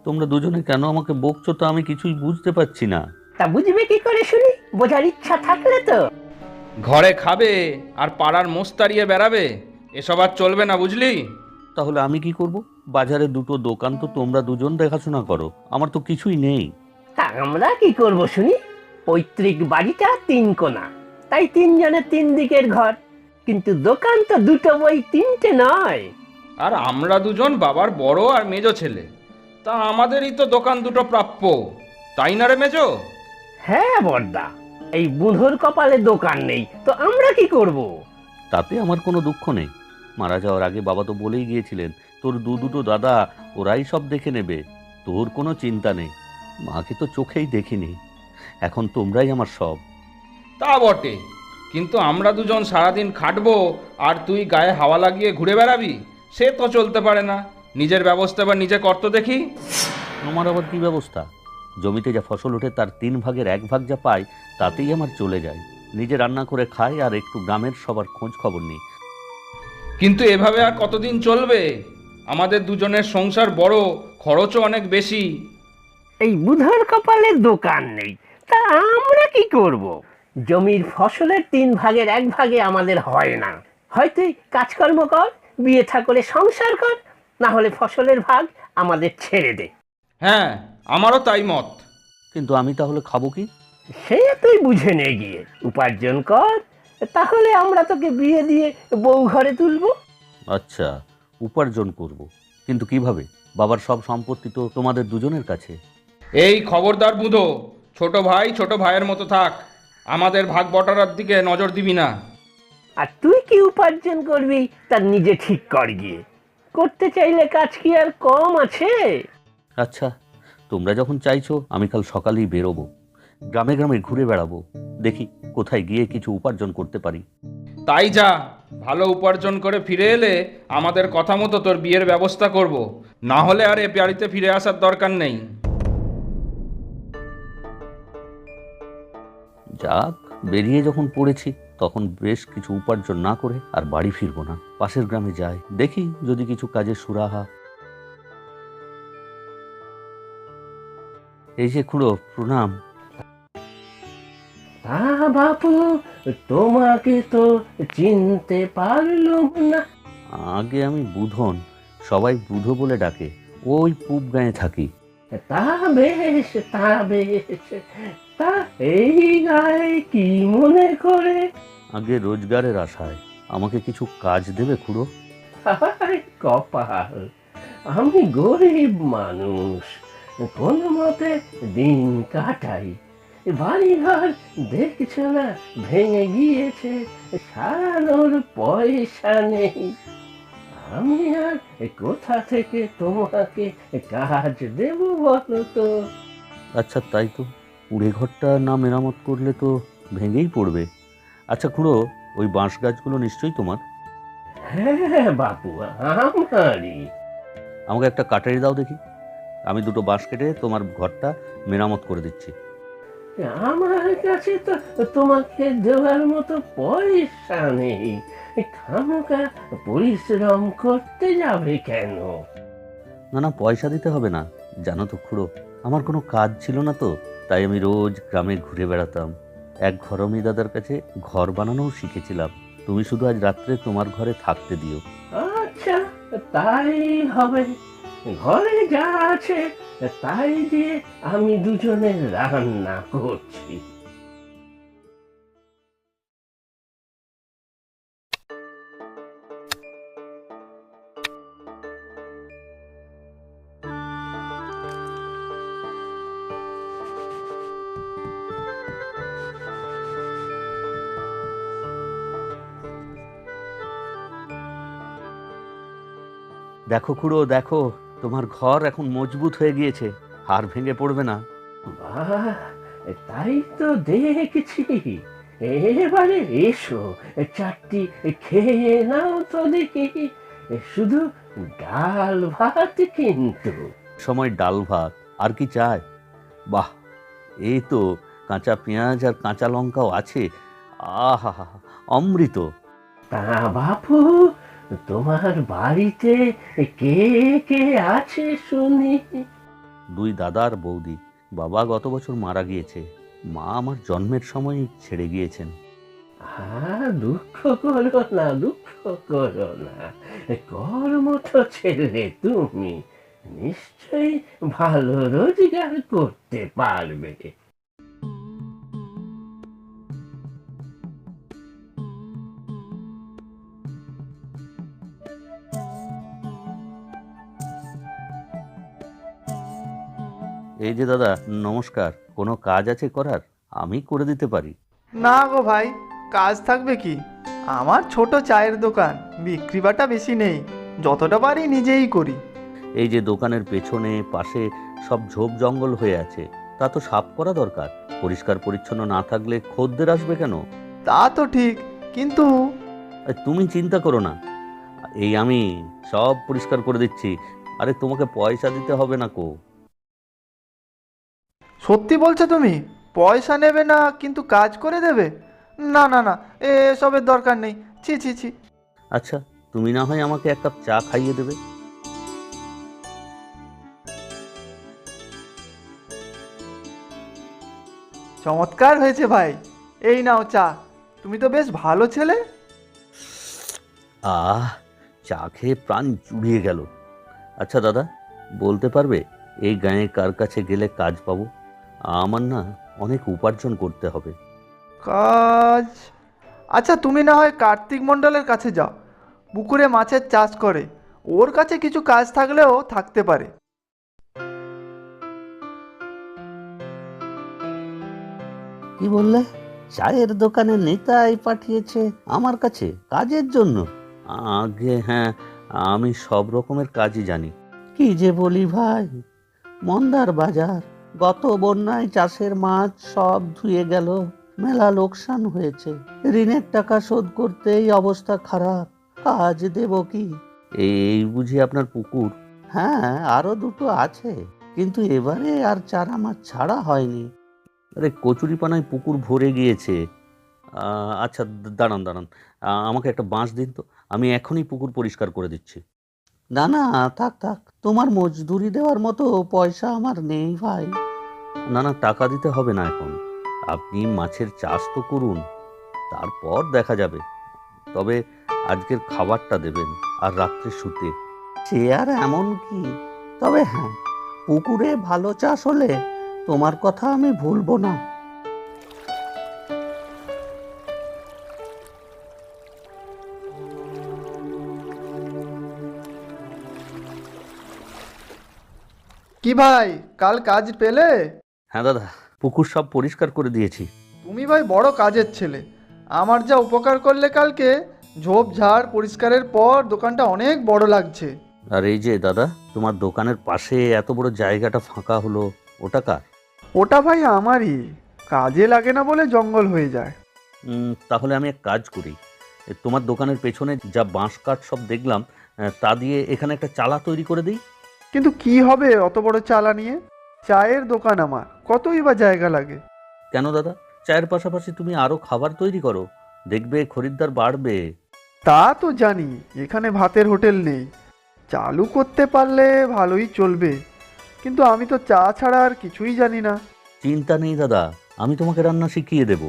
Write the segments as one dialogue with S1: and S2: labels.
S1: তোমরা দুজনে কেন আমাকে বকছো তা আমি কিছুই বুঝতে পারছি না।
S2: তা বুঝবে কি করে শুনি? বোঝার ইচ্ছা থাকলে তো।
S3: ঘরে খাবে আর পাড়ার মোষ তাড়িয়ে বেড়াবে, এসব আর চলবে না, বুঝলি?
S1: তাহলে আমি কি করব? বাজারে দুটো দোকান তো তোমরা দুজন দেখাশোনা করো, আমার তো কিছুই নেই।
S2: তা আমরা কি করব শুনি? পৈতৃক বাড়িটা 3 কোণা, তাই 3 জনের 3 দিকের ঘর। কিন্তু দোকান তো দুটো বই 3টে নয়।
S3: আর আমরা দুজন বাবার বড় আর মেজো ছেলে, তা আমাদেরই তো দোকান দুটো প্রাপ্য, তাই না রে মেজো?
S2: হ্যাঁ বড়দা, এই বুধোর কপালে দোকান নেই তো আমরা কি করব?
S1: তাতে আমার কোনো দুঃখ নেই। মারা যাওয়ার আগে বাবা তো বলেই গিয়েছিলেন তোর দুটো দাদা ওরাই সব দেখে নেবে, তোর কোনো চিন্তা নেই। মাকে তো চোখেই দেখিনি, এখন তোমরাই আমার সব।
S3: তা বটে, কিন্তু আমরা দুজন সারাদিন খাটবো আর তুই গায়ে হাওয়া লাগিয়ে ঘুরে বেড়াবি, সে তো চলতে পারে না। নিজের ব্যবস্থা বা নিজে করতো দেখি।
S1: আমার আবার কি ব্যবস্থা? জমিতে যা ফসল ওঠে তার 3 ভাগের 1 ভাগ যা পাই তাতেই আমার চলে যায়। নিজে রান্না করে খাই আর একটু গ্রামের সবার খোঁজ খবর নিই।
S3: কিন্তু এভাবে আর কতদিন চলবে? আমাদের দুজনের সংসার বড়, খরচও অনেক বেশি।
S2: এই বুধোর কপালে দোকান নেই, তা আমরা কি করব? জমির ফসলের 3 ভাগের 1 ভাগে আমাদের হয় না। হয় তুই কাজকর্ম কর, বিয়ে থা করে সংসার কর, না হলে ফসলের ভাগ আমাদের ছেড়ে দে।
S3: হ্যাঁ, আমারও তাই মত।
S1: কিন্তু আমি তাহলে খাবো কি?
S2: সে তুই বুঝে নে গিয়ে উপার্জন কর, তাহলে আমরা তোকে বিয়ে দিয়ে বউ ঘরে তুলবো।
S1: আচ্ছা, উপার্জন করব, কিন্তু কিভাবে? বাবার সব সম্পত্তি তো তোমাদের দুজনের কাছে।
S3: এই খবরদার বুধো, ছোট ভাই ছোট ভাইয়ের মতো থাক, আমাদের ভাগ বটারার দিকে নজর দিবি না।
S2: আর তুই কি উপার্জন করবি তার নিজে ঠিক কর গিয়ে। করতে চাইলে কাজ কি আর কম আছে?
S1: আচ্ছা, তোমরা যখন চাইছো আমি কাল সকালেই বেরোবো, গ্রামে গ্রামে ঘুরে বেড়াবো, দেখি কোথায় গিয়ে কিছু উপার্জন করতে পারি।
S3: তাই যা, ভালো উপার্জন করে ফিরে এলে আমাদের কথা মতো তোর বিয়ের ব্যবস্থা করব, না হলে আর এ বাড়িতে ফিরে আসার দরকার নেই।
S1: যাক, বেরিয়ে যখন পড়েছি তখন বেশ কিছু উপার্জন না করে আর বাড়ি ফিরবো না, পাশের গ্রামে যাই, দেখি যদি কিছু কাজে সুরাহা। এই যে খুড়ো, প্রণাম।
S2: বাপু, তোমাকে তো চিনতে পারলুম না।
S1: আগে আমি বুধন, সবাই বুধো বলে ডাকে, ওই পূব গাঁয়ে থাকি।
S2: তা বেশ, তা বেশ। তা এই গায়ে কি মনে করে?
S1: আগে রোজগারের আশায়। আমাকে কিছু কাজ দেবে খুড়ো?
S2: হায় কপাল, আমি গরিব মানুষ, কোনো মতে দিন কাটাই। বাড়িঘর দেখছ না, ভেঙে গিয়েছে, সারানোর পয়সা নেই। আমি আর কোথা থেকে তোমাকে কাজ দেব বলো তো?
S1: আচ্ছা, তাই তো, কুড়ে ঘরটা না মেরামত করলে তো ভেঙেই পড়বে। আচ্ছা খুড়ো, ওই বাঁশ গাছগুলো নিশ্চয়ই তোমার?
S2: হ্যাঁ বাপু, আমারই।
S1: আমাকে একটা কাটারি দাও দেখি, আমি দুটো বাঁশ কেটে তোমার ঘরটা মেরামত করে দিচ্ছি।
S2: আমার কাছে তো তোমাকে দেওয়ার মতো পয়সা নেই। খামোকা পরিশ্রম করতে যাবে কেন?
S1: না না, পয়সা দিতে হবে না। জানো তো খুড়ো, আমার কোনো কাজ ছিল না তো, তাই আমি রোজ গ্রামে ঘুরে বেড়াতাম। এক ঘরমী দাদার কাছে ঘর বানানোও শিখেছিলাম। তুমি শুধু আজ রাত্রে তোমার ঘরে থাকতে দিও।
S2: আচ্ছা, তাই হবে। ঘরে যা আছে তাই দিয়ে আমি দুজনে রান্না করছি।
S1: দেখো খুড়ো, দেখো, তোমার ঘর এখন মজবুত হয়ে গিয়েছে, আর ভেঙে পড়বে না।
S2: বাহ, তাই তো দেখছি। এবারে এসো, চারটি খেয়ে নাও তো দেখি। শুধু ডাল ভাত কিন্তু।
S1: সময় ডাল ভাত, আর কি চাই? বাহ, এই তো কাঁচা পেঁয়াজ আর কাঁচা লঙ্কাও আছে। আহা, অমৃত।
S2: তা বাপু, তোমার বাড়িতে কে কে আছে শুনি?
S1: দুই দাদা আর বৌদি। বাবা গত বছর মারা গিয়েছে, মা আমার জন্মের সময় ছেড়ে গিয়েছেন।
S2: দুঃখ করো না, দুঃখ করো না। কর্মঠ ছেলে তুমি, নিশ্চয়ই ভালো রোজগার করতে পারবে।
S1: এই যে দাদা, নমস্কার। কোনো কাজ আছে করার? আমি করে দিতে পারি।
S4: না গো ভাই, কাজ থাকবে কি? আমার ছোট চায়ের দোকান, বিক্রি বাটা বেশি নেই, যতটা পারি নিজেই করি।
S1: এই যে দোকানের পেছনে পাশে সব ঝোপ জঙ্গল হয়ে আছে, তা তো সাফ করা দরকার। পরিষ্কার পরিচ্ছন্ন না থাকলে খদ্দের আসবে কেন?
S4: তা তো ঠিক, কিন্তু
S1: তুমি চিন্তা করো না, এই আমি সব পরিষ্কার করে দিচ্ছি। আরে তোমাকে পয়সা দিতে হবে না কো।
S4: সত্যি বলছো তুমি? পয়সা নেবে না কিন্তু কাজ করে দেবে? না না না, এসবের দরকার নেই। ছি ছি ছি।
S1: আচ্ছা, তুমি না হয় আমাকে এক কাপ চা খাইয়ে দেবে?
S4: চমৎকার হয়েছে ভাই, এই নাও চা। তুমি তো বেশ ভালো ছেলে।
S1: আহ, চা খেয়ে প্রাণ জুড়িয়ে গেল। আচ্ছা দাদা, বলতে পারবে এই গাঁয়ে কার কাছে গেলে কাজ পাবো? আমার না অনেক উপার্জন করতে হবে।
S4: কাজ? আচ্ছা, তুমি না হয় কার্তিক মণ্ডলের কাছে যাও, পুকুরে মাছের চাষ করে। ওর কাছে কিছু কাজ থাকলেও থাকতে পারে।
S1: কি বললে? চায়ের দোকানে নেতাই পাঠিয়েছে আমার কাছে কাজের জন্য? আগে হ্যাঁ, আমি সব রকমের কাজই জানি। কি যে বলি ভাই, মন্দার বাজার। গত বন্যায় চাষের মাছ সব ধুয়ে গেল, মেলা লোকসান হয়েছে। ঋণের টাকা শোধ করতেই অবস্থা খারাপ। কাজ দেব কি? এই বুঝি আপনার পুকুর? হ্যাঁ, আরো দুটো আছে, কিন্তু এবারে আর চারা মাছ ছাড়া হয়নি। আরে কচুরিপানায় পুকুর ভরে গিয়েছে। আচ্ছা, দাঁড়ান দাঁড়ান, আমাকে একটা বাঁশ দিন তো, আমি এখনই পুকুর পরিষ্কার করে দিচ্ছি। না না, থাক থাক, তোমার মজদুরি দেওয়ার মতো পয়সা আমার নেই ভাই। না না, টাকা দিতে হবে না এখন। আপনি মাছের চাষ তো করুন, তারপর দেখা যাবে। তবে আজকের খাবারটা দেবেন, আর রাত্রে শুতে। সে আর এমন কি, তবে হ্যাঁ, পুকুরে ভালো চাষ হলে তোমার কথা আমি ভুলবো না।
S4: কি ভাই, কাল কাজ পেলে?
S1: হ্যাঁ দাদা, পুকুর সব পরিষ্কার করে দিয়েছি।
S4: তুমি ভাই বড় কাজের ছেলে। আমার যা উপকার করলে কালকে, ঝোপ ঝাড় পরিষ্কারের পর দোকানটা অনেক বড় লাগছে।
S1: আর এই যে দাদা, তোমার দোকানের পাশে এত বড় জায়গাটা ফাঁকা হলো, ওটা কার?
S4: ওটা ভাই আমারই, কাজে লাগে না বলে জঙ্গল হয়ে যায়।
S1: তাহলে আমি এক কাজ করি, তোমার দোকানের পেছনে যা বাঁশ কাঠ সব দেখলাম, তা দিয়ে এখানে একটা চালা তৈরি করে দিই।
S4: কিন্তু কি হবে অত বড় চালা নিয়ে? চায়ের দোকান আমার, কতই বা জায়গা লাগে।
S1: কেন দাদা, চায়ের পাশাপাশি তুমি আরো খাবার তৈরি করো, দেখবে খরিদ্দার বাড়বে।
S4: তা তো জানি, এখানে ভাতের হোটেল নেই। চালু করতে পারলে ভালোই চলবে, কিন্তু আমি তো চা ছাড়া আর কিছুই জানি না।
S1: চিন্তা নেই দাদা, আমি তোমাকে রান্না শিখিয়ে দেব।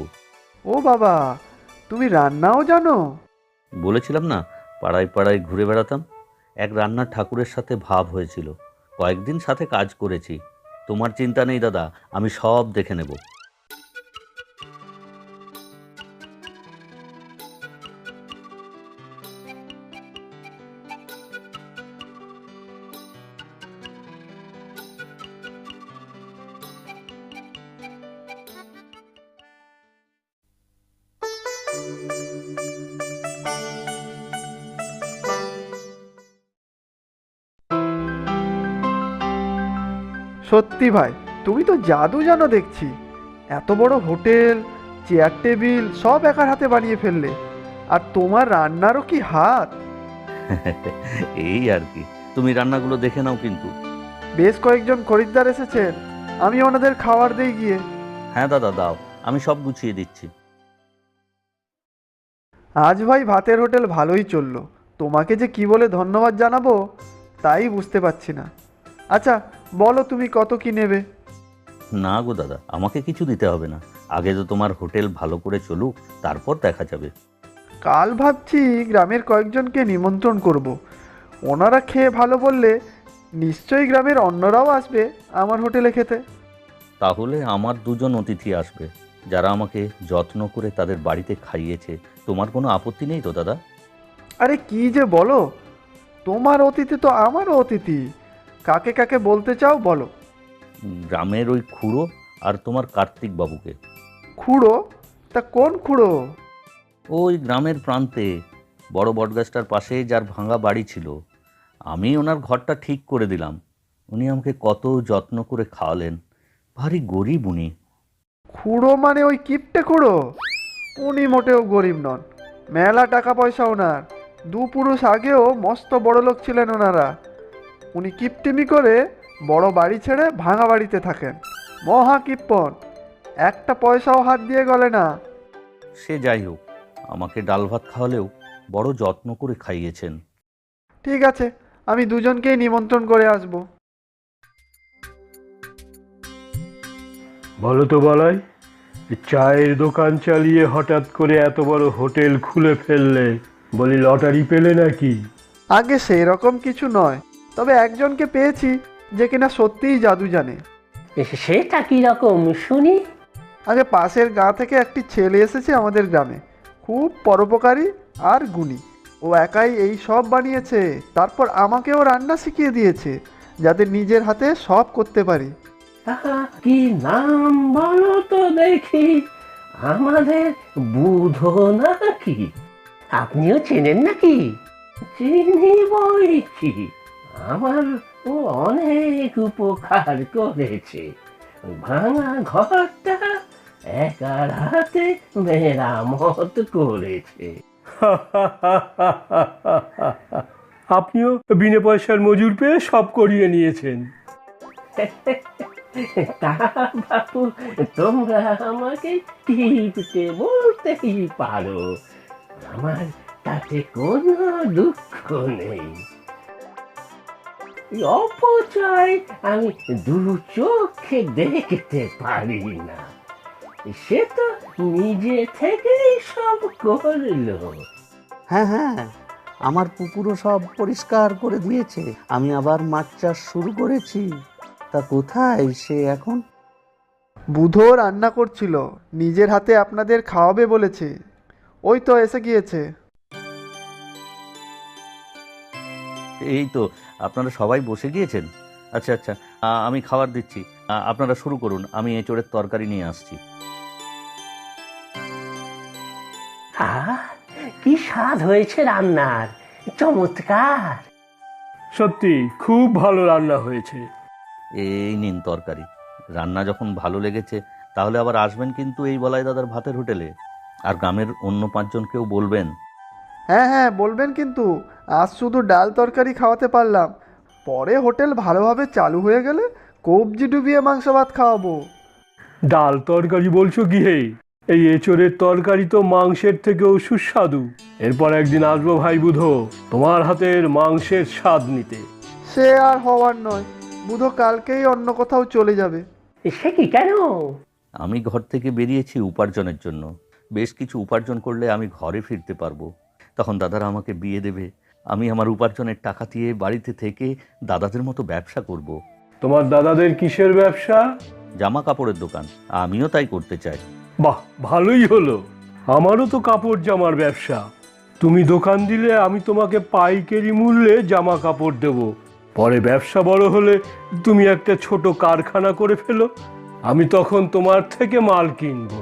S4: ও বাবা, তুমি রান্নাও জানো?
S1: বলেছিলাম না, পাড়ায় পাড়ায় ঘুরে বেড়াতাম। এক রান্নার ঠাকুরের সাথে ভাব হয়েছিল, কয়েকদিন সাথে কাজ করেছি। তোমার চিন্তা নেই দাদা, আমি সব দেখে নেব।
S4: সত্যি ভাই, তুমি তো জাদু জানো দেখছি। এত বড় হোটেল, চেয়ার টেবিল সব একার হাতে বানিয়ে ফেললে। আর তোমার রান্নারও কি হাত!
S1: এই আর কি, তুমি রান্নাগুলো দেখে নাও কিন্তু।
S4: বেশ কয়েকজন খরিদ্দার এসেছেন, আমি ওনাদের খাবার দেই গিয়ে।
S1: হ্যাঁ দাদা, দাও, আমি সব গুছিয়ে দিচ্ছি।
S4: আজ ভাই ভাতের হোটেল ভালোই চললো। তোমাকে যে কি বলে ধন্যবাদ জানাবো তাই বুঝতে পারছি না। আচ্ছা বলো তুমি কত কি নেবে?
S1: না গো দাদা, আমাকে কিছু দিতে হবে না। আগে তো তোমার হোটেল ভালো করে চলুক, তারপর দেখা যাবে।
S4: কাল ভাবছি গ্রামের কয়েকজনকে নিমন্ত্রণ করব। ওনারা খেয়ে ভালো বললে নিশ্চয়ই গ্রামের অন্যরাও আসবে আমার হোটেলে খেতে।
S1: তাহলে আমার দুজন অতিথি আসবে, যারা আমাকে যত্ন করে তাদের বাড়িতে খাইয়েছে। তোমার কোনো আপত্তি নেই তো দাদা?
S4: আরে কি যে বলো, তোমার অতিথি তো আমারও অতিথি। কাকে কাকে বলতে চাও বলো।
S1: গ্রামের ওই খুড়ো আর তোমার কার্তিক বাবুকে।
S4: খুড়ো? তা কোন খুড়ো?
S1: ওই গ্রামের প্রান্তে বড় বটগাছটার পাশে যার ভাঙা বাড়ি ছিল, আমি ওনার ঘরটা ঠিক করে দিলাম। উনি আমাকে কত যত্ন করে খাওয়ালেন। ভারী গরিব উনি।
S4: খুড়ো মানে ওই কিপটে খুড়ো? উনি মোটেও গরিব নন, মেলা টাকা পয়সা ওনার। দু পুরুষ আগেও মস্ত বড় লোক ছিলেন ওনারা। উনি কিপটিমি করে বড় বাড়ি ছেড়ে ভাঙা বাড়িতে থাকেন। মহা কিপ্পন, একটা পয়সাও হাত দিয়ে গলে না।
S1: সে যাই হোক, আমাকে ডাল ভাত খাওয়ালেও বড় যত্ন করে খাইয়েছেন।
S4: ঠিক আছে, আমি দুজনকেই নিমন্ত্রণ করে আসবো।
S5: বলো তো বলাই, চায়ের দোকান চালিয়ে হঠাৎ করে এত বড় হোটেল খুলে ফেললে, বলি লটারি পেলে নাকি?
S4: আগে সেই রকম কিছু নয়, তবে একজনকে পেয়েছি যে কিনা সত্যিই জাদু জানে।
S2: সেটা কি রকম শুনি?
S4: আগে পাশের গাঁ থেকে একটি ছেলে এসেছে আমাদের গ্রামে, খুব পরোপকারী আর গুণী। ও একাই এই সব বানিয়েছে, তারপর আমাকেও রান্না শিখিয়ে দিয়েছে, যাতে নিজের হাতে সব করতে পারি।
S2: আহা, কি নাম বলো তো দেখি? আমাদের বুধো নাকি? আপনিও চেনেন নাকি? চিনি বইছি, আমার ও অনেক উপকার করেছে। ওই ভাঙা ঘরটা একার হাতে মেরামত করেছে।
S5: আপনিও বিনা পয়সার মজুর পেয়ে সব করিয়ে নিয়েছেন।
S2: তা বাপু, তোমরা আমাকে টিপতে বলতেই পারো, আমার তাতে কোনো দুঃখ নেই। এই অপচয় আমি দু চোখে দেখতে পারি না। সে তো নিজে থেকেই সব করলো।
S6: হ্যাঁ হ্যাঁ, আমার পুকুরও সব পরিষ্কার করে দিয়েছে। আমি আবার মাছ চাষ শুরু করেছি। তা কোথায় সে এখন?
S4: বুধো রান্না করছিল, নিজের হাতে আপনাদের খাওয়াবে বলেছে। ওই তো এসে গিয়েছে।
S1: এই তো, আপনারা সবাই বসে গিয়েছেন। আচ্ছা আচ্ছা, আমি খাবার দিচ্ছি। আপনারা শুরু করুন, আমি এঁচোড়ের তরকারি নিয়ে আসছি।
S2: আহ, কি স্বাদ হয়েছে রান্নার, চমৎকার।
S5: সত্যি খুব ভালো রান্না হয়েছে।
S1: এই নিন তরকারি। রান্না যখন ভালো লেগেছে তাহলে আবার আসবেন কিন্তু এই বলাই দাদার ভাতের হোটেলে। আর গ্রামের অন্য 5 জনকেও বলবেন।
S4: হ্যাঁ হ্যাঁ বলবেন, কিন্তু আজ শুধু ডাল তরকারি খাওয়াতে পারলাম। পরে হোটেল ভালোভাবে চালু হয়ে গেলে কবজি ডুবিয়ে মাংস ভাত খাওয়াবো।
S5: ডাল তরকারি বলছো কি হে? এই এঁচোড়ের তরকারি তো মাংসের থেকেও সুস্বাদু। এরপর একদিন আসবো ভাই বুধো, তোমার হাতের মাংসের স্বাদ নিতে।
S4: সে আর হওয়ার নয়, বুধো কালকেই অন্য কোথাও চলে যাবে।
S2: সে কি, কেন?
S1: আমি ঘর থেকে বেরিয়েছি উপার্জনের জন্য। বেশ কিছু উপার্জন করলে আমি ঘরে ফিরতে পারবো। তখন দাদারা আমাকে বিয়ে দেবে। আমি আমার উপার্জনের টাকা দিয়ে বাড়িতে থেকে দাদাদের মতো ব্যবসা করব।
S5: তোমার দাদাদের কিসের ব্যবসা?
S1: জামা কাপড়ের দোকান। আমিও তাই করতে চাই।
S5: বাহ, ভালোই হলো। আমারও তো কাপড় জামার ব্যবসা। তুমি দোকান দিলে আমি তোমাকে পাইকারি মূল্যে জামা কাপড় দেব। পরে ব্যবসা বড় হলে তুমি একটা ছোট কারখানা করে ফেলো, আমি তখন তোমার থেকে মাল কিনবো।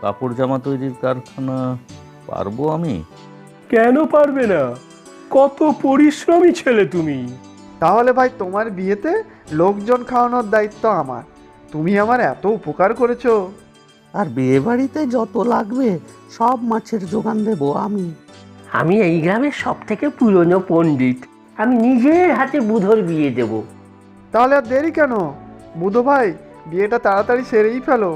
S1: কাপড় জামা তৈরির কারখানা পারবো আমি?
S5: কেন পারবে না? কত পরিশ্রমী ছেলে তুমি।
S4: তাহলে ভাই তোমার বিয়েতে লোকজন খাওয়ানোর দায়িত্ব আমার। তুমি আমার এত উপকার করেছো।
S6: আর বিয়ে বাড়িতে যত লাগবে সব মাছের যোগান দেবো আমি।
S2: আমি এই গ্রামের সব থেকে পুরনো পণ্ডিত। আমি নিজের হাতে বুধোর বিয়ে দেব।
S4: তাহলে আর দেরি কেন? বুধো ভাই, বিয়েটা তাড়াতাড়ি সেরেই ফেলো।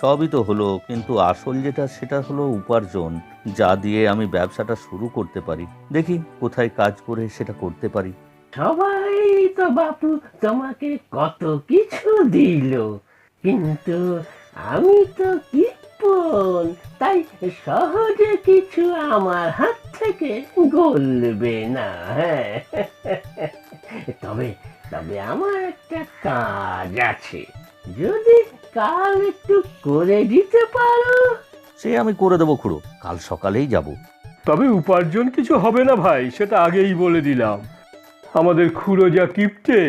S1: সবই তো হলো, কিন্তু আসল যেটা সেটা হলো উপার্জন, যা দিয়ে আমি ব্যবসাটা শুরু করতে পারি। দেখি কোথায় কাজ করে সেটা করতে পারি।
S2: সবাই তো বাপু তোমাকে কত কিছু দিল, কিন্তু আমি তো কিপন, তাই সহজে কিছু আমার হাত থেকে গলবে না। হ্যাঁ, তবে তবে আমার একটা কাজ আছে, যদি কাল একটু করে দিতে পারো।
S1: সে আমি করে দেবো খুড়ো, কাল সকালেই যাব।
S5: তবে উপার্জন কিছু হবে না ভাই, সেটা আগেই বলে দিলাম। আমাদের খুড়ো যা কিপটে।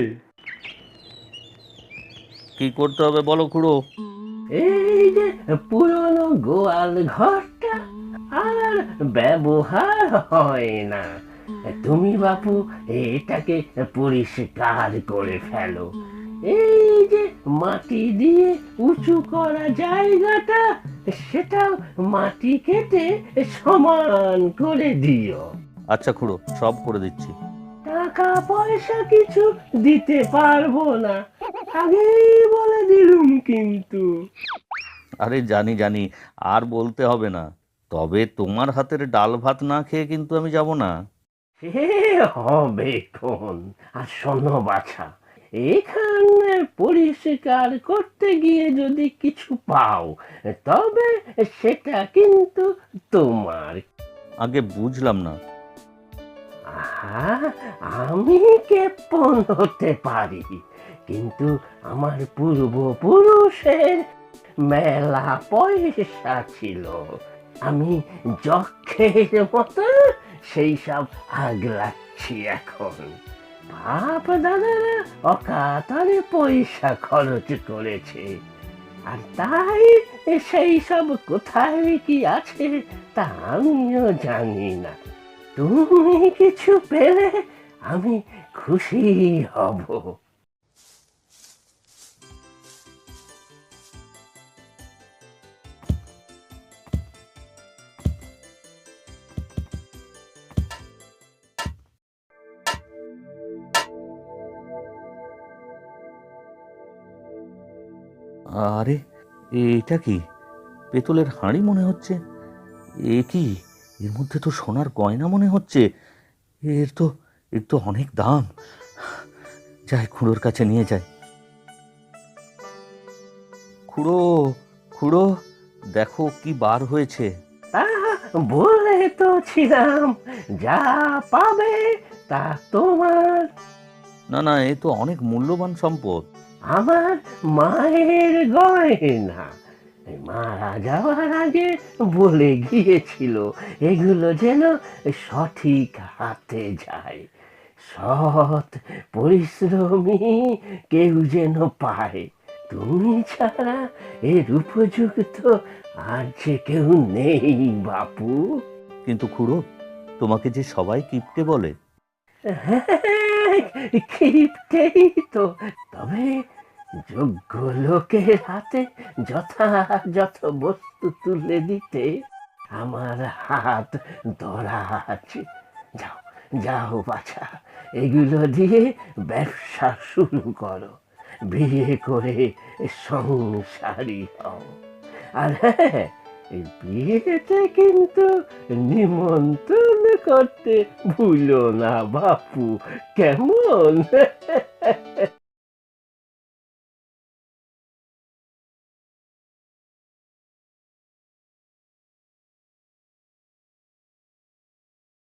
S1: কি করতে হবে বলো খুড়ো?
S2: এই যে পুরনো গোয়াল ঘরটা আর ব্যবহার হয় না, তুমি বাপু এটাকে পরিষ্কার করে ফেলো। এই যে মাটি দিয়ে উঁচু করা জায়গাটা, সেটাও মাটি কেটে সমান করে দিও।
S1: আচ্ছা খুড়ো, সব করে দিচ্ছি।
S2: টাকা পয়সা কিছু দিতে পারবো না, আগেই বলে দিলুম কিন্তু।
S1: আরে জানি জানি, আর বলতে হবে না। তবে তোমার হাতের ডাল ভাত না খেয়ে কিন্তু আমি যাব না।
S2: সে হবে কোন। আর শোনো বাছা, এখানে পরিষ্কার করতে গিয়ে যদি কিছু পাও, তবে সেটা কিন্তু তোমার।
S1: আগে বুঝলাম না।
S2: আহা, আমি কেপন হতে পারি, কিন্তু আমার পূর্বপুরুষের মেলা পয়সা ছিল। আমি যক্ষের মতো সেই সব আগলাচ্ছি এখন। বাপ দাদারা অকাতরে পয়সা খরচ করেছে, আর তাই সেই সব কোথায় কি আছে তা আমিও জানি না। তুমি কিছু পেলে আমি খুশি হব।
S1: আরে এটা কি? পেতলের হাঁড়ি মনে হচ্ছে। এ কি? এর মধ্যে তো সোনার গয়না মনে হচ্ছে। এর তো অনেক দাম। যাই, খুড়োর কাছে নিয়ে যাই। খুড়ো, খুড়ো, দেখো কি বার হয়েছে।
S2: তা বলে তো ছিলাম, যা পাবে তা তোমার।
S1: না না, এ তো অনেক মূল্যবান সম্পদ।
S2: আমার মায়ের গয়না, মারা যাওয়ার আগে বলে গিয়েছিল এগুলো যেন সঠিক হাতে যায়, সৎ পরিশ্রমী কেউ যেন পায়। তুমি ছাড়া এর উপযুক্ত আর যে কেউ নেই বাপু।
S1: কিন্তু খুড়ো, তোমাকে যে সবাই কিপটে বলে।
S2: কিপটেই তো, তবে যোগ্য লোকের হাতে যথাযথ বস্তু তুলে দিতে আমার হাত ধরা আছে। যাও যাও বাছা, এগুলো দিয়ে ব্যবসা শুরু করো, বিয়ে করে সংসারী হও। আর হ্যাঁ, এই বিয়েতে কিন্তু নিমন্ত্রণ করতে ভুলো না বাপু, কেমন?